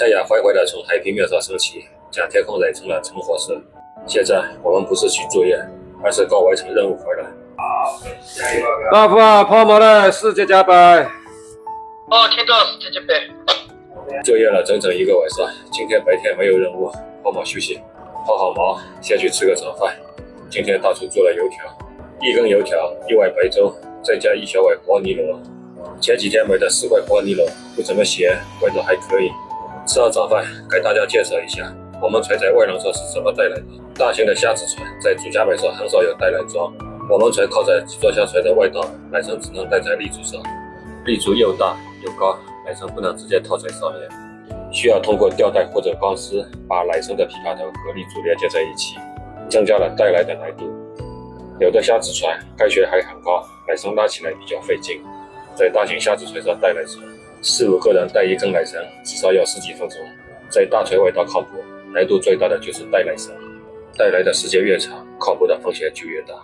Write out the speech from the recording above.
太阳缓缓地从海平面上升起，将天空染成了橙黄色。现在我们不是去作业，而是刚完成任务回来。大夫啊，泡馍了，4节加班。听到4节加班。作业了整整1个晚上，今天白天没有任务，好好休息，泡好馍，先去吃个早饭。今天大厨做了油条，1根油条，1碗白粥，再加1小碗黄泥螺。前几天买的4块黄泥螺不怎么咸，味道还可以。吃完早饭，给大家介绍一下我们船在外廊上是怎么带来的。大型的虾子船在主甲板上很少有带缆桩，我们船靠在装箱船的外道，缆绳只能带在立柱上，立柱又大又高，缆绳不能直接套在上面，需要通过吊带或者钢丝把缆绳的琵琶头和立柱连接在一起，增加了带来的难度。有的虾子船开旋还很高，缆绳拉起来比较费劲。在大型虾子船上带缆绳，4、5个人带1根缆绳，至少要10几分钟。在大船外道靠谱，难度最大的就是带缆绳，带来的时间越长，靠谱的风险就越大。